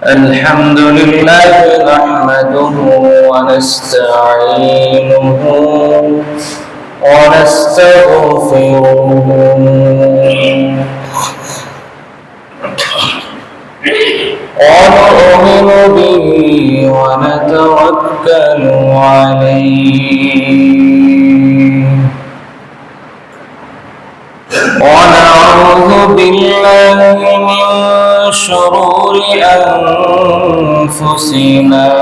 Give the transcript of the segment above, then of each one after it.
الحمد لله نحمده ونستعينه ونستغفره ونؤمن به ونتوكل عليه ونعوذ بالله من شرور أنفسنا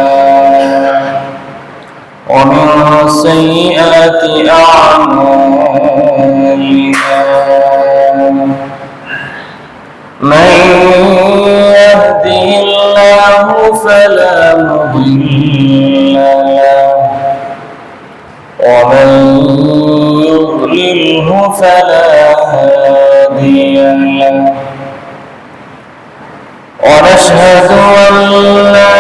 ومن سيئات أعمالنا من يهده الله فلا مضل له ومن يضلله فلا هادي له ونشهد أن لا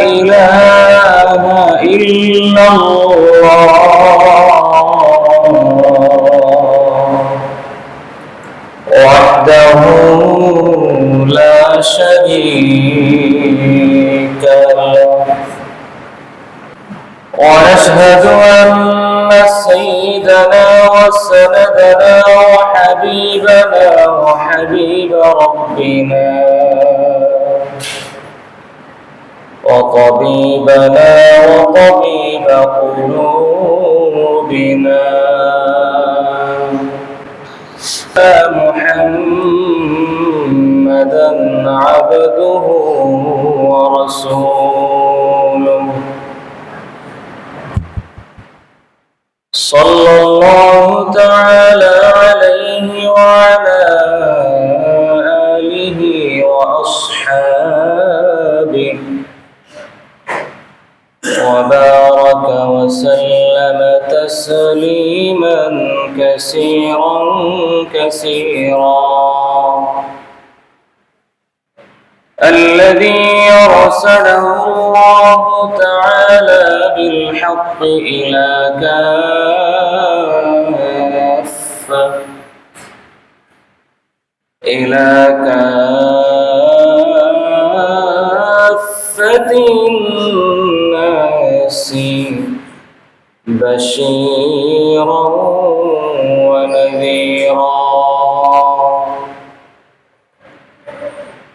إله إلا الله وحده لا شريك له ونشهد أن سيدنا وسندنا وحبيبنا وحبيب ربنا وطبيبنا وطبيب قلوبنا محمدا عبده ورسوله صلى الله تعالى عليه وعلى آله وأصحابه وبارك وسلم تسليما كثيرا الذي أرسله الله تعالى بالحق إلى كافة الناس بشيرا ونذيرا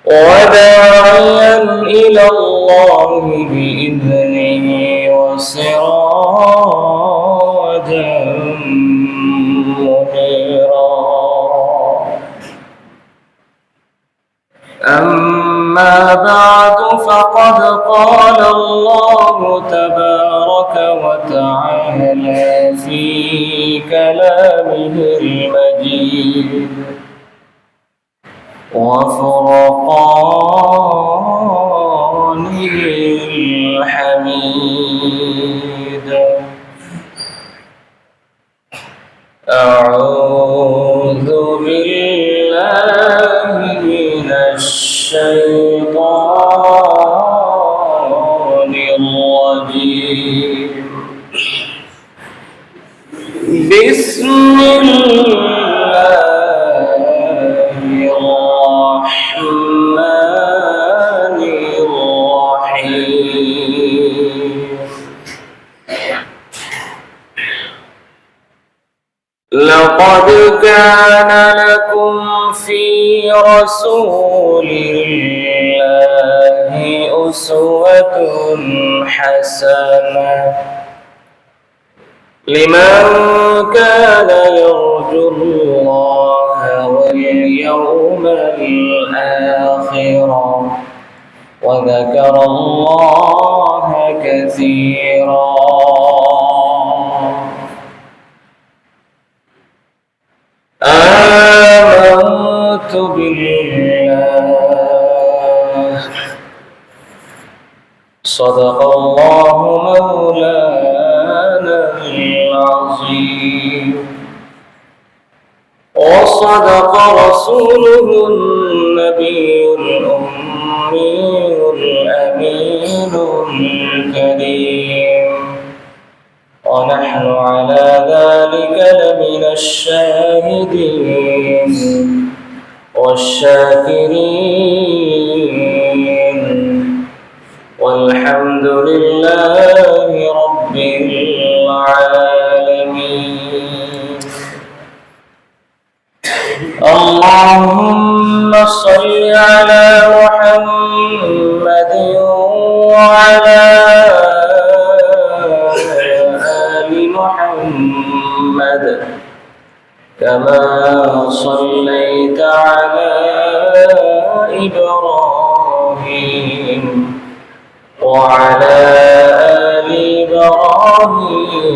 وداعيا إلى الله بإذنه وسراجا منيرا أما بعد فقد قال الله تبارك وتعالى في كلامه المجيد وفرقانه الحميد أعوذ بالله من الشيطان الرجيم بسم الله الرحمن الرحيم لقد كان لكم في رسول الله أسوة حسنة لمن كان يرجو الله واليوم الآخر وذكر الله كثيرا آمنت بالله صدق الله مولانا العظيم وصدق رسوله النبي الأمي الأمين الكريم ونحن على ذلك لمن الشاهدين والشاكرين صل على محمد وعلى آل محمد كما صليت على إبراهيم وعلى آل إبراهيم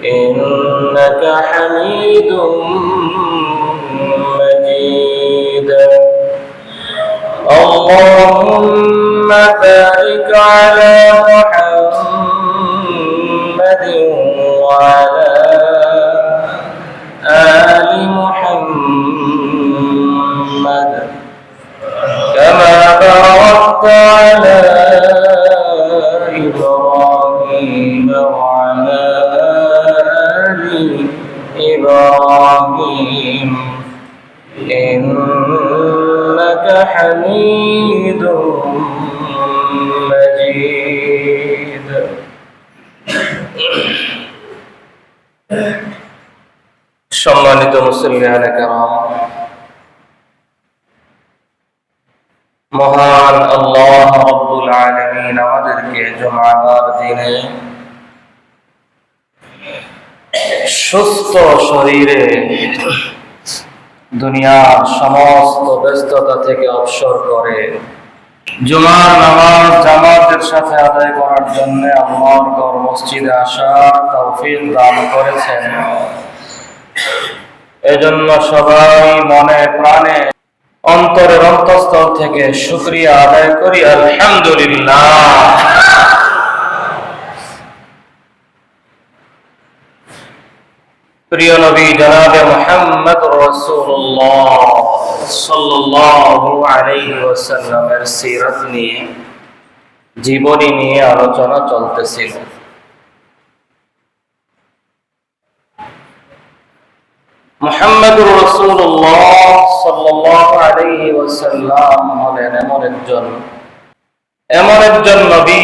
إنك حميد مجيد اللهم بارك على محمد وعلى آل محمد كما باركت على إبراهيم وعلى آل إبراهيم إنك حميد مجيد সম্মানিত মুসলিমান کرام, মহান আল্লাহ রাব্বুল আলামিন আমাদেরকে জুমার দিনে সুস্থ শরীরে দুনিয়ার সমস্ত ব্যস্ততা থেকে অবসর করে জুমার নামাজ জামাতের সাথে আদায় করার জন্য আল্লাহর ঘর মসজিদে আসার তৌফিক দান করেছেন। এজন্য সবাই মনে প্রাণে অন্তরের অন্তঃস্থল থেকে শুকরিয়া আদায় করি আলহামদুলিল্লাহ। প্রিয় নবী জনাবে মুহাম্মদ রাসূলুল্লাহ সাল্লাল্লাহু আলাইহি ওয়াসাল্লামের সিরাত নিয়ে, জীবনী নিয়ে আলোচনা চলতেছিল। মুহাম্মদুর রাসূলুল্লাহ সাল্লাল্লাহু আলাইহি ওয়াসাল্লাম হলেন এমন একজন নবী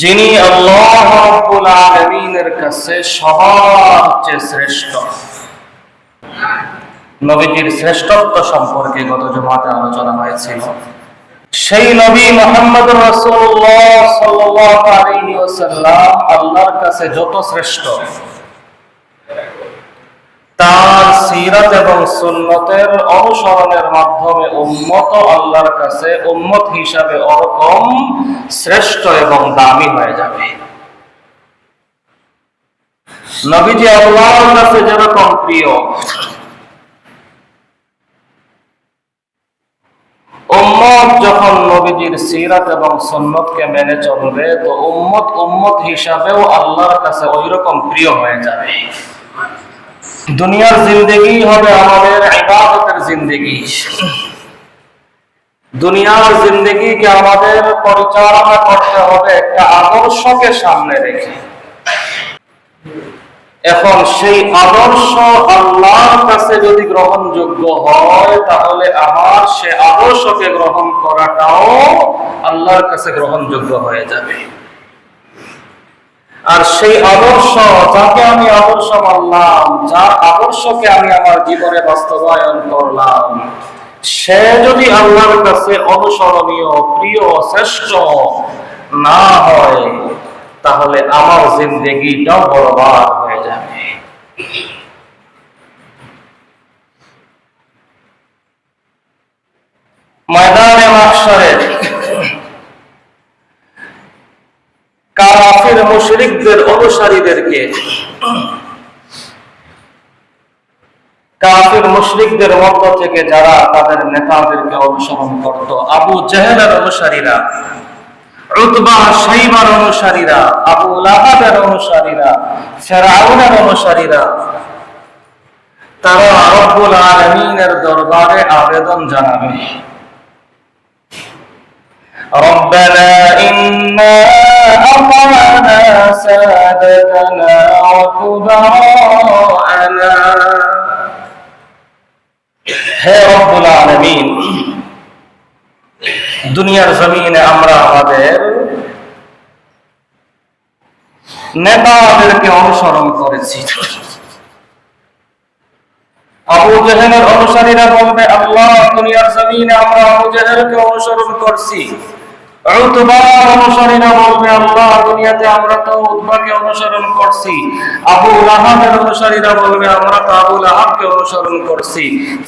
যিনি আল্লাহ রাব্বুল আলামিনের কাছে সবার চেয়ে শ্রেষ্ঠ। নবীজির শ্রেষ্ঠত্ব সম্পর্কে গত জুমাতে আলোচনা হয়েছিল। সেই নবী মুহাম্মদুর রাসূলুল্লাহ সাল্লাল্লাহু আলাইহি ওয়াসাল্লাম আল্লাহর কাছে যত শ্রেষ্ঠ, তার সিরাত এবং সুন্নতের অনুসরণের মাধ্যমে উম্মত আল্লাহর কাছে উম্মত হিসাবে ওরকম শ্রেষ্ঠ এবং দামি হয়ে যাবে। নবীজি আল্লাহর কাছে যেরকম প্রিয়, উম্মত যখন নবীজির সিরাত এবং সুন্নতকে মেনে চলবে তো উম্মত হিসাবেও আল্লাহর কাছে ওইরকম প্রিয় হয়ে যাবে। দুনিয়ার জিন্দেগি হবে আমাদের ইবাদতের জিন্দেগি। দুনিয়ার জিন্দেগিকে আমাদের পরিচালনা করতে হবে একটা আদর্শকে সামনে রেখে। এখন সেই আদর্শ আল্লাহর কাছে যদি গ্রহণযোগ্য হয়, তাহলে আমার সে আদর্শকে গ্রহণ করাটাও আল্লাহর কাছে গ্রহণযোগ্য হয়ে যাবে। আর সেই আদর্শ, যাকে আমি আদর্শ মানলাম, যার আদর্শকে আমি আমার জীবনে বাস্তবায়ন করলাম, সে যদি আল্লাহর কাছে অনুসরণীয়, প্রিয়, শ্রেষ্ঠ না হয়, তাহলে আমার জিন্দেগিটাও বরবাদ হয়ে যাবে। ময়দানে মাহশরে কাফির মুশরিকদের অনুসারীদেরকে, কাফির মুশরিকদের মধ্য থেকে যারা তাদের নেতাদেরকে অনুসরণ করত, আবু জেহেলের অনুসারীরা, উতবা শাইবার অনুসারীরা, আবু লাহাবের অনুসারীরা, ফিরআউনের অনুসারীরা, তারা রব্বুল আলামিনের দরবারে আবেদন জানাবে, রব্বানা ইন্না আতা'না সাদাতানা ওয়া কুবারা'না, হে রব্বুল আলামিন, দুনিয়ার জমিনে আমরা আমাদের নেতাদেরকে অনুসরণ করেছি, আবু জাহেলের অনুসারীরা বলবে, আল্লাহ দুনিয়ার জমিনে আমরা আবু জাহেলকে অনুসরণ করছি। উতবার অনুসারীরা বলবে, আল্লাহ দুনিয়াতে আমরা তো উতবাকে অনুসরণ করছি। আবু লাহাবের অনুসারীরা বলবে, আমরা তো আবু লাহাবকে অনুসরণ করছি।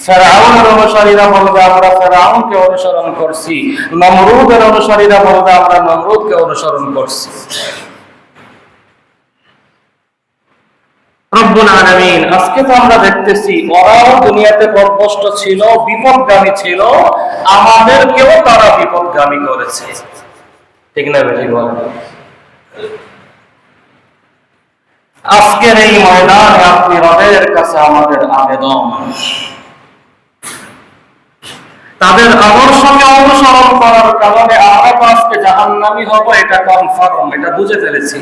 ফেরাউনের অনুসারীরা বলবে, আমরা ফেরাউনকে অনুসরণ করছি। নমরুদের অনুসারীরা বলবে, আমরা নমরুদকে অনুসরণ করছি। রব্বুল আলামিন, আজকে তো আমরা দেখতেছি ওরাও দুনিয়াতে পথভ্রষ্ট ছিল, বিপদগামী ছিল, আমাদেরকেও তারা বিপদগামী করেছে। ঠিক না বেঠিক বলেন? আজকের এই ময়দানে আপনি রবের কাছে আমাদের আবেদন, তাদের আদর্শকে অনুসরণ করার কারণে আমরা তো আজকে জাহান্নামী হব, এটা কনফার্ম, এটা বুঝে ফেলেছি।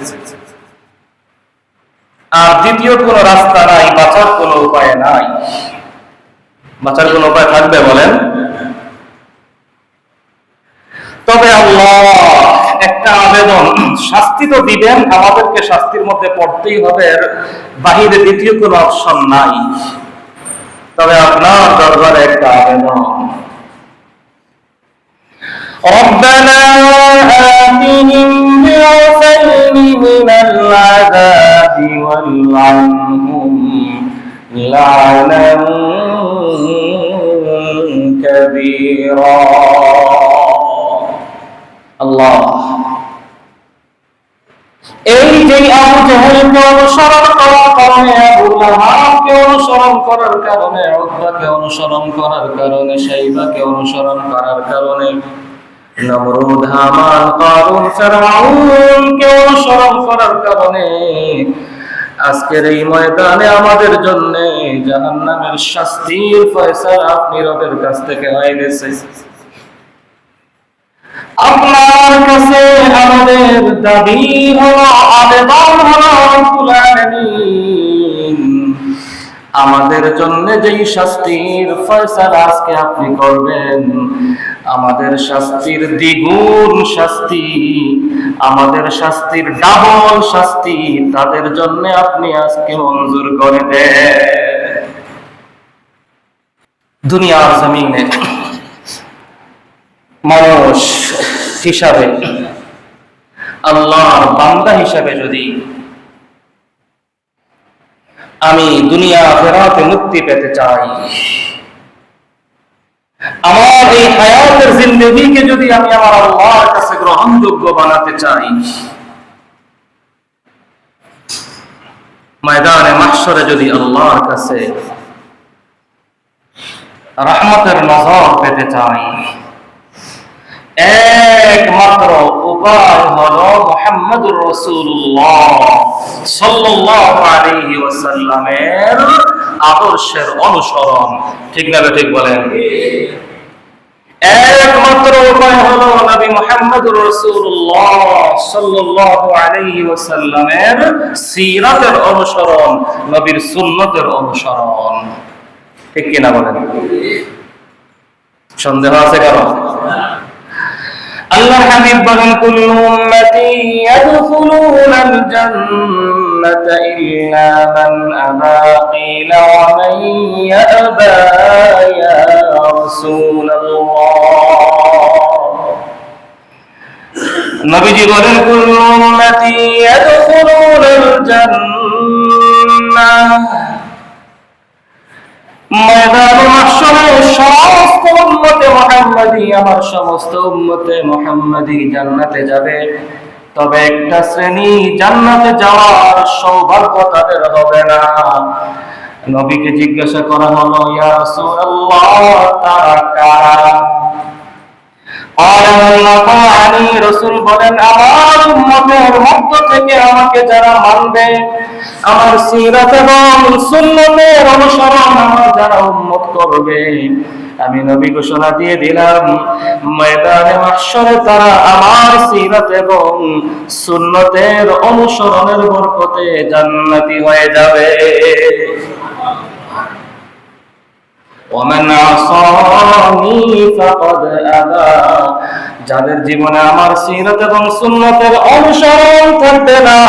আর দ্বিতীয় কোন রাস্তা নাই, বাঁচার কোন উপায় নাই। বাঁচার কোন উপায় থাকবে বলেন? তবে আল্লাহ একটা আবেদন, শাস্তি তো দিবেন, আমাদেরকে শাস্তির মধ্যে পড়তেই হবে, বাহিরে দ্বিতীয় কোন অপশন নাই। তবে আপনার দরবারে একটা আবেদন, ربنا آتهم ضعفين من العذاب والعنهم لعنا كبيرا। আল্লাহ, এই যে আবু জাহেলকে অনুসরণ করার কারণে, আবু লাহাবকে অনুসরণ করার কারণে, উতবাকে অনুসরণ করার কারণে, শাইবাকে অনুসরণ করার কারণে, নমরুদ, হামান, কারুন, ফিরআউনকে অনুসরণ করার কারণে আজকের এই ময়দানে আমাদের জন্য জাহান্নামের শাস্তির ফয়সালা আপনি রবের কাছ থেকে হয়ে গেছে। আপনার কাছে আমাদের দাবি হলো, আবেদন হলো, রব্বুল আলামিন, আমাদের জন্য যেই শাস্তির ফয়সালা আজকে আপনি করবেন, আমাদের শাস্তির দ্বিগুণ শাস্তি, আমাদের শাস্তির ডাবল শাস্তি তাদের জন্য আপনি আজকে মঞ্জুর করে দেন। দুনিয়ার জমিনে মানুষ হিসাবে, আল্লাহর বান্দা হিসাবে যদি আমি দুনিয়া আখিরাতে মুক্তি পেতে চাই, আমার এই হায়াতের জিন্দেগিকে যদি আমি আমার আল্লাহর কাছে গ্রহণযোগ্য বানাতে চাই, ময়দানে মাহশরে যদি আল্লাহর কাছে রহমতের নজর পেতে চাই, একমাত্র উপায় হলো মুহাম্মদুর রাসূলুল্লাহ সাল্লাল্লাহু আলাইহি ওয়াসাল্লামের আদর্শের অনুসরণ। ঠিক না ঠিক বলেন? একমাত্র উপায় হলো নবী মুহাম্মদুর রাসূলুল্লাহ সাল্লাল্লাহু আলাইহি ওয়াসাল্লামের সিরাতের অনুসরণ, নবীর সুন্নতের অনুসরণ। ঠিক কি না বলেন? সন্দেহ আছে কারো? আল্লাহ হাবিব বলেন, কুল্লু উম্মতি ইয়াদখুলুনাল জান্নাতা ইল্লা মান আবা, কিলা ওয়া মান ইয়াবা ইয়া রাসূলুল্লাহ। নবীজি বলেন, কুল্লু উম্মতি ইয়াদখুলুনাল জান্নাহ, ময়দানে মাহশরে সমস্ত উম্মতে মুহাম্মাদি, আমার সমস্ত উম্মতে মুহাম্মাদি জান্নাতে যাবে, তবে একটা শ্রেণী জান্নাতে যাওয়ার সৌভাগ্য তাদের হবে না। নবীকে জিজ্ঞাসা করা হলো, ইয়া রাসূলুল্লাহ, তারা কারা? রাসূল বলেন, আমার উম্মতের মধ্য থেকে আমাকে যারা মানবে, আমার সিরাত এবং সুন্নতের অনুসরণ আমার যারা উম্মত করবে, আমি নবী ঘোষণা দিয়ে দিলাম, ময়দানে মাহশরে তারা আমার সিরাত এবং সুন্নতের অনুসরণের বরকতে জান্নাতি হয়ে যাবে। ওমান আসানি ফাকাদ আবা, যাদের জীবনে আমার সিরাত এবং সুন্নতের অনুসরণ থাকবে না,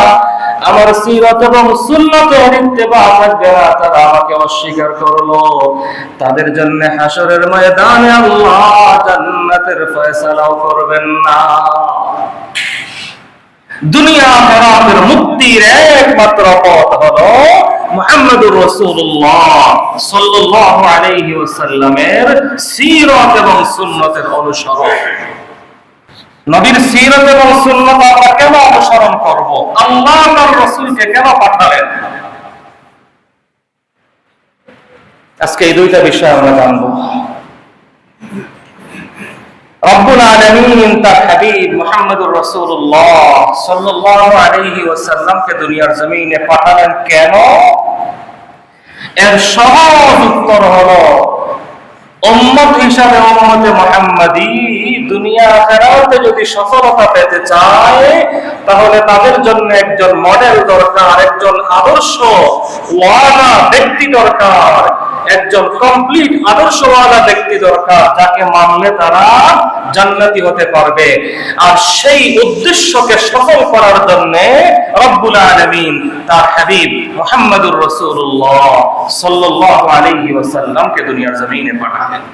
আমার সিরাত এবং সুন্নতের ইত্তেবা থাকবে না, তারা আমাকে অস্বীকার করলো, তাদের জন্য হাসরের ময়দানে আল্লাহ জান্নাতের ফয়সালাও করবেন না। দুনিয়া আখিরাতের মুক্তির একমাত্র পথ হলো মুহাম্মদুর রাসূলুল্লাহ সাল্লাল্লাহু আলাইহি ওয়াসাল্লামের সিরাত এবং সুন্নতের অনুসরণ। নবীর সিরাত এবং সুন্নাত আমরা কেন অনুসরণ করব? আল্লাহ তার রাসূলকে কেন পাঠালেন? আজকে এই দুইটা বিষয় আমরা জানব। রব্বুল আলামিন তার হাবিব মুহাম্মদুর রাসূলুল্লাহ সাল্লাল্লাহু আলাইহি ওয়াসাল্লামকে দুনিয়ার জমিনে পাঠালেন কেন? এর সহজ উত্তর হলো উম্মত হিসাবে উম্মতে মুহাম্মাদি দুনিয়া আখিরাতে যদি সফলতা পেতে চায়, তাহলে তাদের জন্য একজন মডেল দরকার, একজন আদর্শ ওয়ালা ব্যক্তি দরকার, একজন কমপ্লিট আদর্শওয়ালা ব্যক্তি দরকার, যাকে মানলে তারা জান্নাতি হতে পারবে। আর সেই উদ্দেশ্যকে সফল করার জন্য রব্বুল আলামিন তার হাবিব মুহাম্মদুর রাসূলুল্লাহ সাল্লাল্লাহু আলাইহি ওয়াসাল্লামকে দুনিয়ার জমিনে পাঠালেন।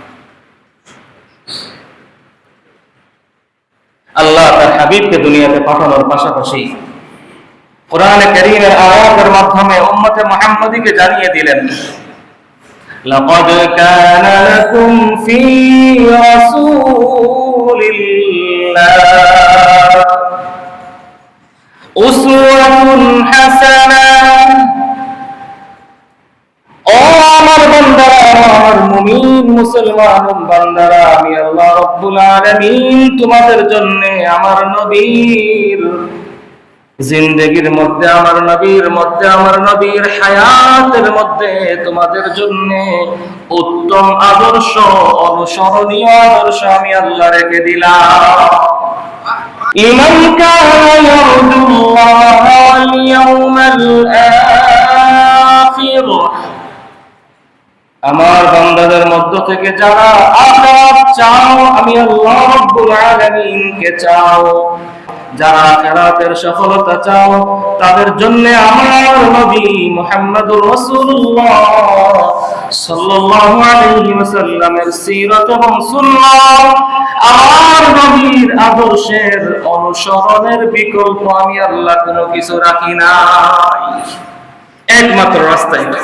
আল্লাহ তার হাবিবকে দুনিয়াতে পাঠানোর পাশাপাশি কোরআনে কারীমের আয়াতের মাধ্যমে উম্মতে মুহাম্মাদীকে জানিয়ে দিলেন, লাকাদ কানা লাকুম ফি রাসূলিল্লাহ উসওয়াতুন হাসানাহ। ও আমার বান্দারা, আমার মুমিন মুসলমান বান্দারা, আমি আল্লাহ রব্বুল আলামিন তোমাদের জন্য আমার নবীর জিন্দেগীর মধ্যে, আমার নবীর হায়াতের মধ্যে তোমাদের জন্য উত্তম আদর্শ, অনুসরণীয় আদর্শ আমি আল্লাহ রেখে দিলাম। লিমান কানা ইয়ারজুল্লাহ ওয়াল ইয়াউমাল আখির, আমার বান্দাদের মধ্য থেকে যারা আখিরাত চাও, আমি আল্লাহ রাব্বুল আলামিনকে চাও, যারা আখিরাতের সফলতা চাও, তাদের জন্য আমার নবী মুহাম্মদুর রাসূলুল্লাহ সাল্লাল্লাহু আলাইহি ওয়াসাল্লামের সিরাত এবং সুন্নাহ, আমার নবীর আদর্শের অনুসরণের বিকল্প আমি আল্লাহ কোনো কিছু রাখি নাই। একমাত্র রাস্তা এটা।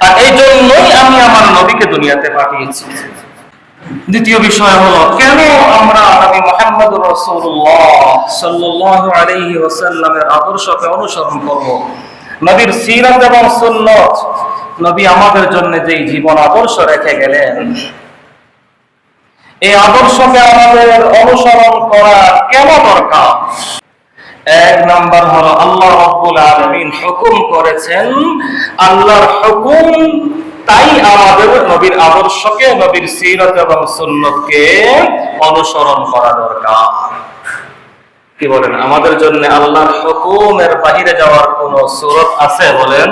আর এই জন্যই আমি আমার নবীকে দুনিয়াতে পাঠিয়েছি। দ্বিতীয় বিষয় হলো, কেন আমরা নবী মুহাম্মদুর রাসূলুল্লাহ সাল্লাল্লাহু আলাইহি ওয়াসাল্লামের আদর্শকে অনুসরণ করব? নবীর সিরাত এবং সুন্নাত, নবী আমাদের জন্য যেই জীবন আদর্শ রেখে গেলেন, এই আদর্শকে আমাদের অনুসরণ করা কেন দরকার? এক নাম্বার হলো, আল্লাহ রাব্বুল আলামিন হুকুম করেছেন, আল্লাহর হুকুম, তাই আমাদের নবীর আদর্শকে, নবীর সিরাত এবং সুন্নতকে অনুসরণ করা দরকার। কি বলেন? আমাদের জন্য আল্লাহর হুকুমের বাইরে যাওয়ার কোন সুরত আছে? বলেন।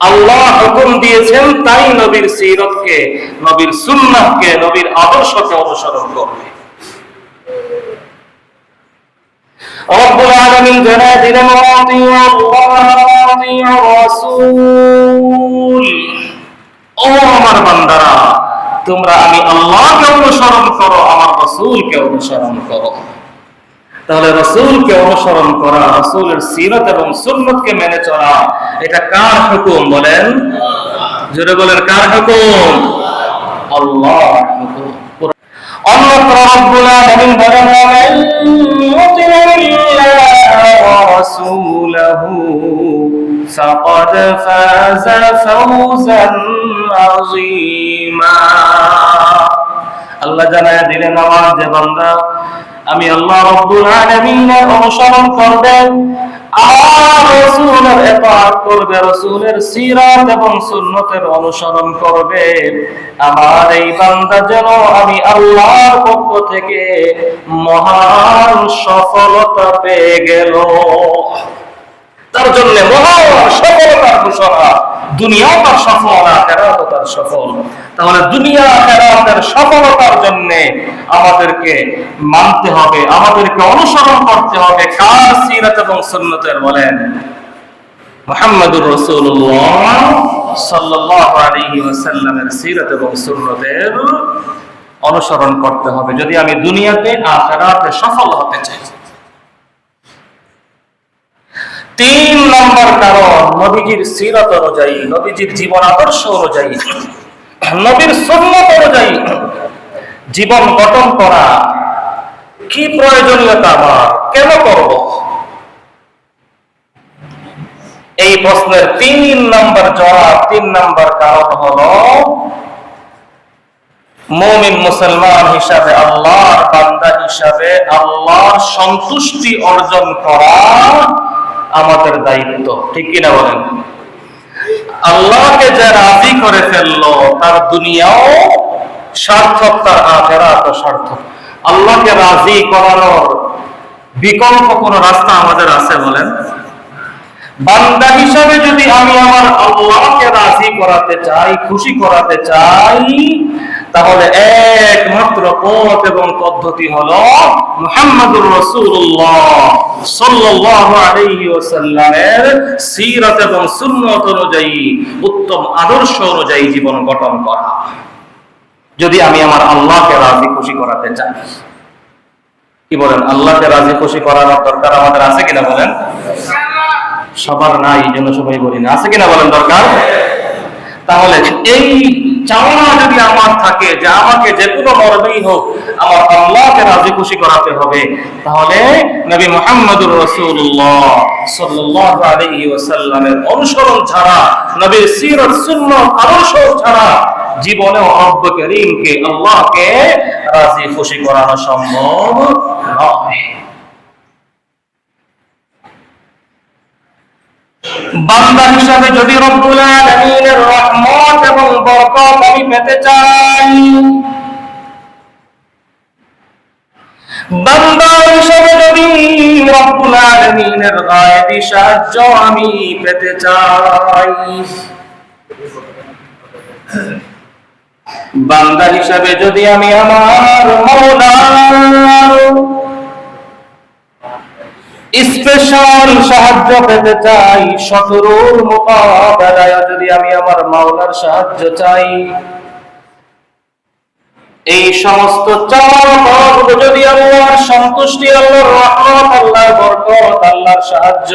আল্লাহ হুকুম দিয়েছেন, তাই নবীর সিরাতকে, নবীর সুন্নাতকে, নবীর আদর্শকে অনুসরণ করবে। রব্বুল আলামিন জানায় দিলেন, রাসূল, ও আমার বান্দারা, তোমরা আমি আল্লাহকে অনুসরণ করো, আমার রাসূলকে অনুসরণ করো। তাহলে রাসূলকে অনুসরণ করা, রাসূলের সিরাত এবং সুন্নাতকে মেনে চলা, এটা কার হুকুম? বলেন। জোরে বলেন, কার হুকুম? আল্লাহর হুকুম। অন্যত্র রব্বুল আলামিন বলেন, মান ইউতিল্লাহ ওয়া রাসূলাহু ফাকাদ ফাযা ফাওজান আযীমা। আল্লাহ জানায় দিলেন, আমার যে বান্দা আমি আল্লাহ রাব্বুল আলামিনের অনুসরণ করবে, আর রাসূলের ইতাআত করবে, রাসূলের সিরাত এবং সুন্নতের অনুসরণ করবে, আমার এই বান্দা যেন আমি আল্লাহর পক্ষ থেকে মহান সফলতা পেয়ে গেল। তার জন্য মহান সফলতার ঘোষণা, দুনিয়াও তার সফল, আখিরাতও তার সফল। তাহলে দুনিয়া আখিরাতের সফলতার জন্য আমাদেরকে মানতে হবে, আমাদেরকে অনুসরণ করতে হবে কার সিরাত এবং সুন্নতের? বলেন মুহাম্মদুর রাসূলুল্লাহ সাল্লাল্লাহু আলাইহি ওয়াসাল্লামের সিরাত এবং সুন্নতের অনুসরণ করতে হবে যদি আমি দুনিয়াতে আখিরাতে সফল হতে চাই। 3 নম্বর কারণ, নবীজির সিরাত অনুযায়ী, নবীজির জীবন আদর্শ অনুযায়ী, নবীর সুন্নাত অনুযায়ী জীবন গঠন করা কি প্রয়োজনীয়তা আমার, কেন করব? এই প্রশ্নের 3 নম্বর জবাব, 3 নম্বর কারণ হলো মুমিন মুসলমান হিসাবে, আল্লাহর বান্দা হিসাবে আল্লাহর সন্তুষ্টি অর্জন করা আমাদের দায়িত্ব। ঠিক কিনা বলেন? আল্লাহকে যে রাজি করে ফেললো তার দুনিয়াও সার্থক, তার আখিরাতও সার্থক। আল্লাহকে রাজি করানোর বিকল্প কোন রাস্তা আমাদের আছে? বলেন। বান্দা হিসাবে যদি আমি আমার আল্লাহকে রাজি করাতে চাই, খুশি করাতে চাই, তাহলে একমাত্র পথ এবং পদ্ধতি হলো মুহাম্মদুর রাসূলুল্লাহ সাল্লাল্লাহু আলাইহি ওয়াসাল্লামের সিরাত এবং সুন্নাত অনুযায়ী, উত্তম আদর্শ অনুযায়ী জীবন গঠন করা, যদি আমি আমার আল্লাহকে রাজি খুশি করাতে চাই। কি বলেন? আল্লাহকে রাজি খুশি করানোর দরকার আমাদের আছে কিনা বলেন? সবার নাই, এই জন্য সবাই বলি না, আছে কিনা বলেন দরকার? তাহলে এই চাওয়া যদি আমার থাকে যে আমাকে যে কোনো মর্মেই হোক আমার আল্লাহকে রাজি খুশি করাতে হবে, তাহলে নবী মুহাম্মদুর রাসূলুল্লাহ সাল্লাল্লাহু আলাইহি ওয়াসাল্লামের অনুসরণ ছাড়া, নবীর সিরাত সুন্নাত আদর্শ ছাড়া জীবনে রব্ব করিমকে, আল্লাহকে রাজি খুশি করানো সম্ভব নয়। বান্দা হিসাবে যদি রব্বুল আলামিনের রহমত এবং বরকত আমি পেতে চাই, বান্দা হিসাবে যদি রব্বুল আলামিনের গায়েবী সাহায্য আমি পেতে চাই, বান্দা হিসাবে যদি আমি আমার মাওলার স্পেশাল সাহায্য পেতে চাই, শত্রুর মোকাবেলায় যদি আমি আমার মাওলার সাহায্য চাই, এই সমস্ত চাওয়া যদি আল্লাহর সন্তুষ্টি, আল্লাহর রহমত, আল্লাহর বরকত, আল্লাহর সাহায্য,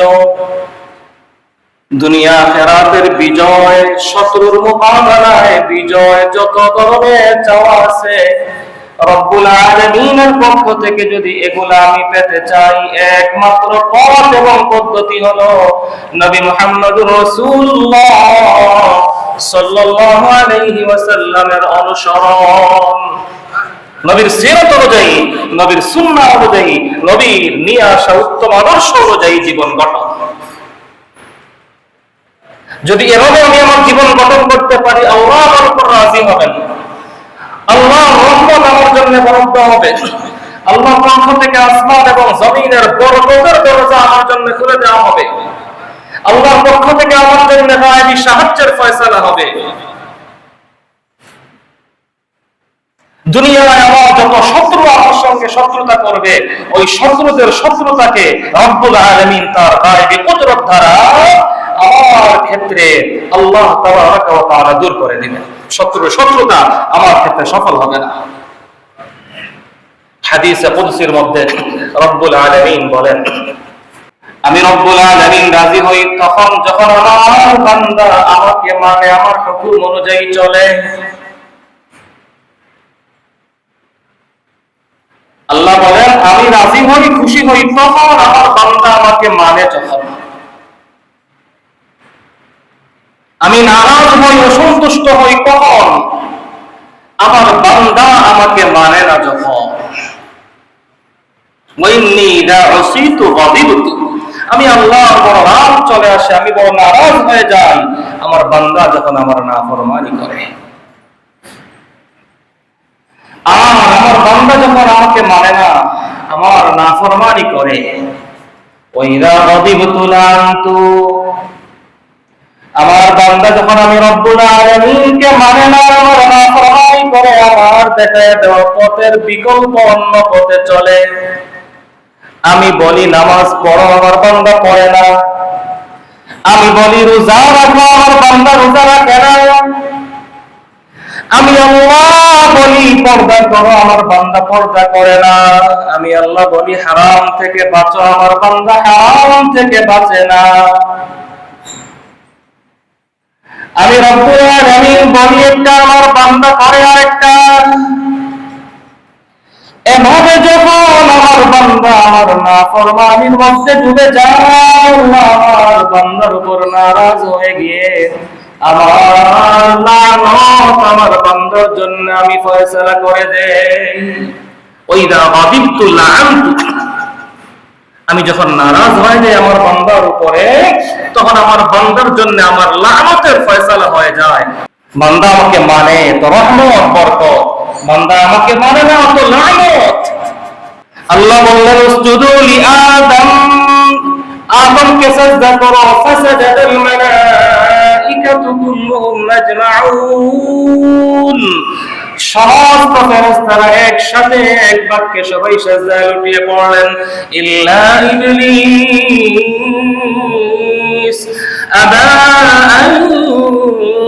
দুনিয়া আখিরাতের বিজয়, শত্রুর মোকাবেলায় বিজয়, যত ধরনের চাওয়া আছে রব্বুল আলামিনের পক্ষ থেকে যদি এগুলা আমি পেতে চাই, একমাত্র পথ এবং পদ্ধতি হলো নবী মুহাম্মদুর রাসূলুল্লাহ সাল্লাল্লাহু আলাইহি ওয়াসাল্লামের অনুসরণ, নবীর সিরাত অনুযায়ী, নবীর সুন্নাহ অনুযায়ী, নবীর নিয়ে আসা উত্তম আদর্শ অনুযায়ী জীবন গঠন। যদি এভাবে আমি আমার জীবন গঠন করতে পারি, আল্লাহ আমার উপর রাজি হবেন, আল্লাহর রহমত আমার জন্য বরাদ্দ হবে, আল্লাহর পক্ষ থেকে আসমান এবং জমিনের বরকতের দরজা আমার জন্য খুলে দেওয়া হবে, আল্লাহর পক্ষ থেকে আমার জন্য গায়েবী সাহায্যের ফয়সালা হবে। দুনিয়ায় আমার যত শত্রু আমার সঙ্গে শত্রুতা করবে, ওই শত্রুদের শত্রুতাকে রব্বুল আলামিন তার গায়েবী কুদরত দ্বারা আমার ক্ষেত্রে আল্লাহ তাবারাকা ওয়া তাআলা দূর করে দিবেন। শত্রুতা আমার ক্ষেত্রে সফল হবে না। হাদিসে কুদসির মধ্যে রব্বুল আলামিন বলেন, আমি রব্বুল আলামিন রাজি হই তখন যখন আমার বান্দা আমাকে মানে, আমার হুকুম অনুযায়ী চলে। আল্লাহ বলেন, আমি রাজি হই, খুশি হই তখন আমার বান্দা আমাকে মানে যখন। আমি নারাজ হই, অসন্তুষ্ট হই কখন? আমার বান্দা আমাকে মানে না যখন। আমি আল্লাহর বড় রাগ চলে আসে, আমি বড় নারাজ হয়ে যাই আমার বান্দা যখন আমার নাফরমানি করে। আর আমার বান্দা যখন আমাকে মানে না, আমার নাফরমানি করে, ওয়াইদা গাদিবতু লানতু, আমার বান্দা যখন আমি রব্বুল আলামিনকে মানে না, আমার নাফরমানি করে, আমার দেখায় দেওয়া পথের বিকল্প অন্য পথে চলে, আমি বলি নামাজ পড়ো, আমার বান্দা পড়ে না, আমি বলি রোজা রাখো, আমার বান্দা রোজা রাখে না, আমি আল্লাহ বলি পর্দা করো, আমার বান্দা পর্দা করে না, আমি আল্লাহ বলি হারাম থেকে বাঁচো, আমার বান্দা হারাম থেকে বাঁচে না, আমি রব্বুল আলামিন বলি একটা, আমার বান্দা করে আরেকটা। এভাবে যখন আমার বান্দা আমার নাফরমানির মধ্যে ডুবে যায়, আমার বান্দার উপর নারাজ হয়ে গিয়ে আমার লানত আমার বান্দার জন্য আমি ফয়সালা করে দেই। ওইদা গাদিবতু লানতু, আমি যখন নারাজ হয়ে যাই আমার বান্দার উপরে, তখন আমার বান্দার জন্য আমার লানতের ফয়সালা হয়ে যায়। বান্দা আমাকে মানে তো রহমত বরকত, বান্দা আমাকে মানে না তো লানত। আল্লাহ বললেন উসজুদু লিআদম, আদমকে সিজদা করো, ফাসাজাদাল মালাইকাতু কুল্লুহুম আজমাউন, সমস্ত ফেরেশতারা একসাথে এক বাক্যে সবাই সিজদায় লুটিয়ে পড়লেন, ইল্লা ইবলিস আবা আন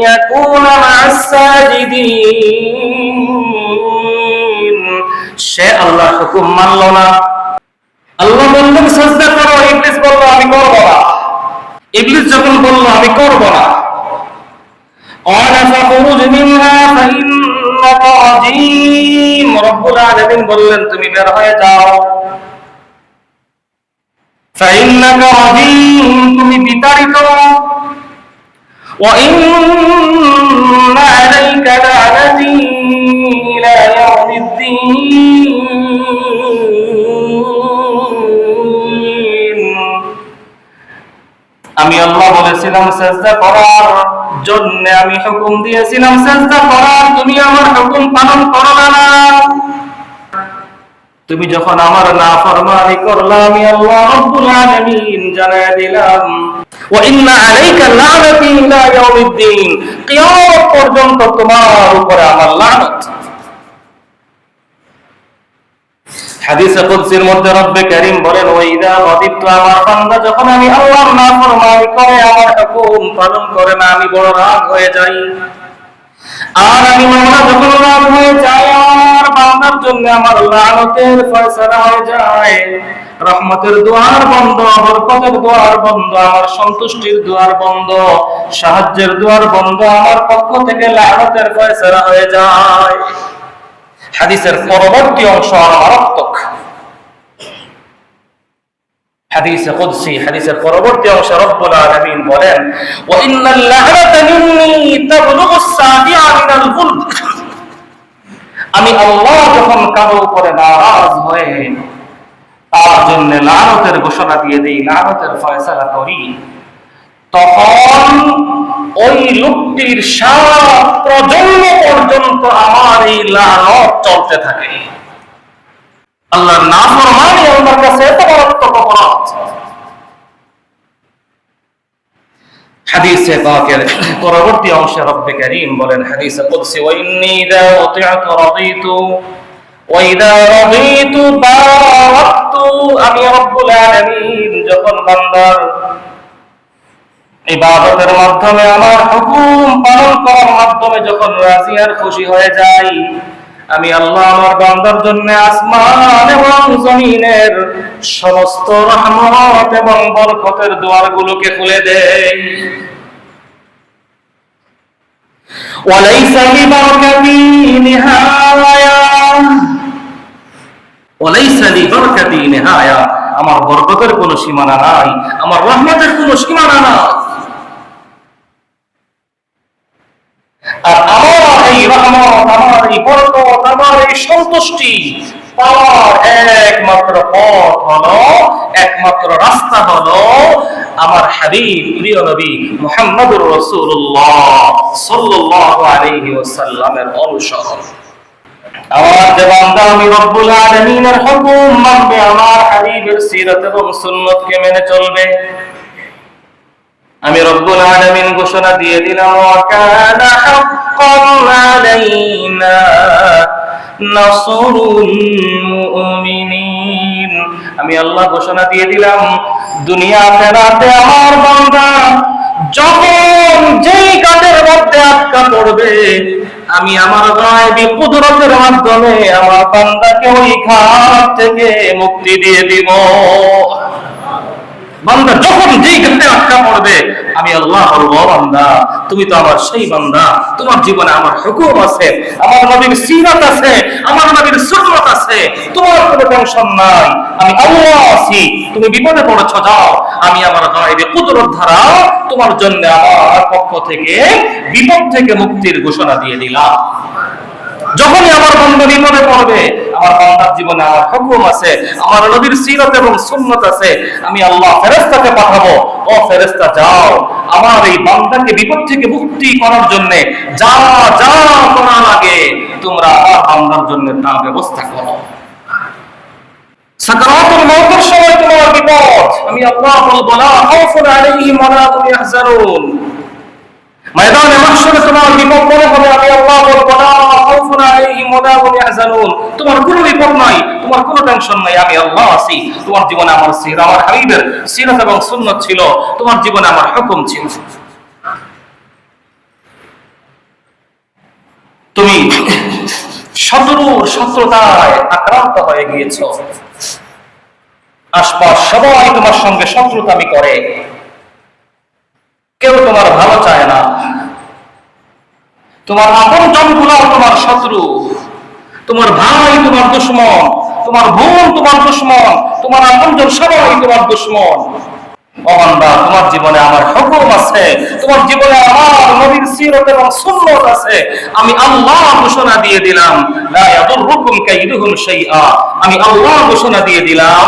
ইয়াকুনা মা'আস সাজিদিন, সে আল্লাহর হুকুম মানল না। আল্লাহ বললেন সিজদা করো, ইবলিস বলল আমি করব না। ইবলিস যখন বলল আমি করব না, ক্বালা ফাখরুজ মিনহা ফাইন্নাকা রাজীম, রব্বুল আলামিন বললেন তুমি বের হয়ে যাও, ফাইন্নাকা রাজীম, তুমি বিতাড়িত, ওয়া ইন্না আলাইকা লা'নাতি ইলা ইয়াউমিদ্দিন, আমি আল্লাহ বলেছিলাম সিজদা করার জন্য, আমি হুকুম দিয়েছিলাম সিজদা করার, তুমি আমার হুকুম পালন করো না, তুমি যখন আমার নাফরমানি করলা, আমি আল্লাহ রাব্বুল আলামিন জানায় দিলাম ওয়া ইন্না আলাইকা লা'নাতি ইলা ইয়াউমিদ্দিন, কিয়ামত পর্যন্ত তোমার উপরে আমার লানত। হাদিসে কুদসির মধ্যে রব্বে কারীম বলেন ওয়াইদা গাদিবতু, আমার বান্দা যখন আমি আল্লাহর নাফরমানি করে, আমার হুকুম পালন করে না, আমি বড় রাগ হয়ে যাই, আর আমি মাওলা যখন রাগ হয়ে যাই, আমার বান্দার জন্য আমার লানতের ফয়সালা হয়ে যায়, রহমতের দুয়ার বন্ধ, বরকতের দুয়ার বন্ধ, আমার সন্তুষ্টির দুয়ার বন্ধ, সাহায্যের দুয়ার বন্ধ, আমার পক্ষ থেকে লানতের ফয়সালা হয়ে যায়। হাদিসের পরবর্তী অংশ মারাত্মক, হাদিসে কুদসি, হাদিসের পরবর্তী অংশে রব্বুল আলামিন বলেন ওয়া ইন্নাল লা'নাতা মিন্নী তাবলুগুস সাবি'a মিনাল ফুলক, আমি আল্লাহ যখন কারো উপরে নারাজ হয়ে তার জন্য লানতের ঘোষণা দিয়ে দেই, লানতের ফয়সালা করি, তখন ওই লোকটির সারা প্রজন্ম পর্যন্ত আমার এই লানত চলতে থাকে। আল্লাহর নাফরমানি আল্লাহর কাছে এত মারাত্মক অপরাধ। হাদিসে পাকের পরবর্তী অংশে রব্বে কারীম বলেন হাদিসে কুদসি ওয়া ইন্নী ইযা উতি'তু রাদিতু ওয়া ইযা রাদিতু বারাকতু, আমি রব্বুল আলামিন যখন বান্দার ইবাদতের মাধ্যমে আমার হুকুম পালন করার মাধ্যমে যখন রাজি আর খুশি হয়ে যাই, আমি আল্লাহ আমার বান্দার জন্য আসমান এবং জমিনের সমস্ত রহমত এবং বরকতের দুয়ারগুলোকে খুলে দেই। ওয়ালাইসা লিবারকাতি নিহায়া, ওয়ালাইসা লিবারকাতি নিহায়া, আমার বরকতের কোনো সীমানা নাই, আমার রহমতের কোনো সীমানা নাই। আর আমার এই রহমত, আমার এই বরকত, আমার এই সন্তুষ্টি পাওয়ার একমাত্র পথ হলো, একমাত্র রাস্তা হলো আমার হাবিব প্রিয় নবী মুহাম্মদুর রাসূলুল্লাহ সাল্লাল্লাহু আলাইহি ওয়াসাল্লামের অনুসরণ। আমার যে বান্দা আমি রব্বুল আলামিনের হুকুম মানবে, আমার হাবিবের সিরাত এবং সুন্নতকে মেনে চলবে, আমি রব্বুল আলামিন ঘোষণা দিয়ে দিলাম, ওয়া কানা হাক্কান আলাইনা নাসরুল মুমিনিন। আমি আল্লাহ ঘোষণা দিয়ে দিলাম, দুনিয়া আখিরাতে আমার বান্দা যখন যেই কাজের মধ্যে আটকা পড়বে, আমি আমার গায়বী কুদরতের মাধ্যমে আমার বান্দাকে ওই ঘাট থেকে মুক্তি দিয়ে দিব। বান্দা যখন যেই ঘাটে আটকা পড়বে, আমি আল্লাহ বলবো, বান্দা তুমি তো আমার সেই বান্দা, তোমার জীবনে আমার হুকুম আছে, আমার নবীর সিরাত আছে, আমার নবীর সুন্নাত আছে, তোমার কোনো টেনশন নাই, আমি আল্লাহ আছি, তুমি বিপদে পড়েছো, যাও, আমি আমার গায়বী কুদরত দ্বারা তোমার জন্য আমার পক্ষ থেকে বিপদ থেকে মুক্তির ঘোষণা দিয়ে দিলাম। যখনই আমার বান্দা বিপদে পড়বে, আমার বান্দার জীবনে আমার হুকুম আছে, আমার নবীর সিরাত এবং সুন্নাত আছে, আমি আল্লাহ ফেরেশতাকে পাঠাবো, ও ফেরেশতা যাও, আমার এই বান্দাকে বিপদ থেকে মুক্তি করার জন্য যা যা করা লাগে তোমরা আমার বান্দার জন্য তা ব্যবস্থা করো। সাকারাতুল মউতের সময় তোমার বিপদ, আমি আল্লাহ বলবো, লা খাউফুন আলাইহিম ওয়া লা হুম ইয়াহজানুন। ময়দানে মাহশরে তোমার বিপদ মনে হবে, আমি আল্লাহ বলবো, লা খাউফুন আলাইহিম ওয়া লা হুম ইয়াহজানুন। তোমার কোনো বিপদ নাই, তোমার কোনো টেনশন নাই, আমি আল্লাহ আছি, তোমার জীবনে আমার সিরাত, আমার হাবিবের সিরাত এবং সুন্নাত ছিল, তোমার জীবনে আমার হুকুম ছিল। তুমি শত্রুতায় আক্রান্ত হয়ে গিয়েছো, আশপাশ সবাই তোমার সঙ্গে শত্রুতামি করে, কেউ তোমার ভালো চায় না, তোমার আপনজনগুলো তোমার শত্রু, তোমার ভাই তোমার দুশমন, তোমার বোন তোমার দুশমন, তোমার আপনজন সবাই তোমার দুশমন। ও বান্দা, তোমার জীবনে আমার হুকুম আছে, তোমার জীবনে আমার নবীর সিরাত এবং সুন্নাত আছে, আমি আল্লাহ ঘোষণা দিয়ে দিলাম, লা ইয়াদুররুকুম কাইদুহুম শাইআ। আমি আল্লাহ ঘোষণা দিয়ে দিলাম,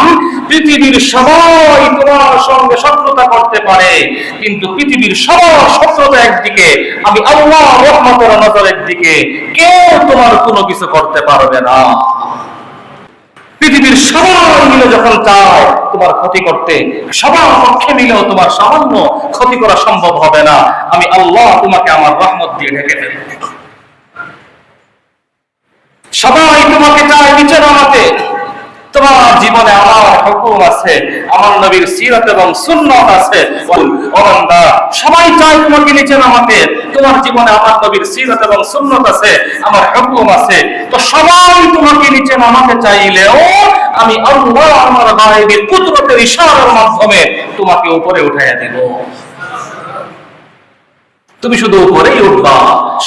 পৃথিবীর সবাই তোমার সঙ্গে শত্রুতা করতে পারে, কিন্তু পৃথিবীর সবার শত্রুতা একদিকে, আমি আল্লাহ রহমতের নজরের দিকে, কেউ তোমার কোনো কিছু করতে পারবে না। পৃথিবীর সবাই মিলে যখন চায় তোমার ক্ষতি করতে, সবার পক্ষে মিলেও তোমার সামান্য ক্ষতি করা সম্ভব হবে না, আমি আল্লাহ তোমাকে আমার রহমত দিয়ে ঢেকে ফেলব। সবাই তোমাকে চায় নিচে নামাতে, তোমার জীবনে আমার হুকুম আছে, আমার নবীর সিরাত এবং সুন্নাত আছে। ও বান্দা, সবাই চায় তোমাকে নিচে নামাতে, তোমার জীবনে আমার নবীর সিরাত এবং সুন্নাত আছে, আমার হুকুম আছে। তো সবাই তোমাকে নিচে নামাতে চাইলেও আমি আল্লাহ আমার গায়বী কুদরতের ইশারার মাধ্যমে তোমাকে উপরে উঠাইয়া দেব। তুমি শুধু উপরেই উঠবা,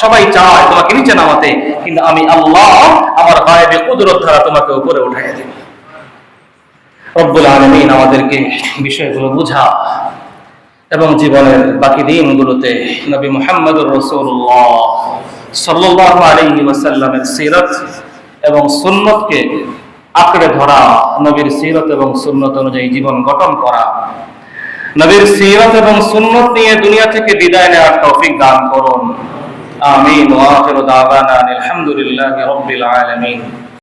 সবাই চায় তোমাকে নিচে নামাতে, কিন্তু আমি আল্লাহ আমার গায়বী কুদরত দ্বারা তোমাকে উপরে উঠাইয়া দেব। রব্বুল আলামিন আমাদেরকে বিষয়গুলো বুঝা এবং জীবনের বাকি দিনগুলোতে নবী মুহাম্মদুর রাসূলুল্লাহ সাল্লাল্লাহু আলাইহি ওয়াসাল্লামের সিরাত এবং সুন্নতকে আঁকড়ে ধরা, নবীর সিরাত এবং সুন্নত অনুযায়ী জীবন গঠন করা, নবীর সিরাত এবং সুন্নত নিয়ে দুনিয়া থেকে বিদায় নেওয়ার তৌফিক দান করুন। আমিন। ওয়া আখিরু দাওয়ানা আলহামদুলিল্লাহি রাব্বিল আলামিন।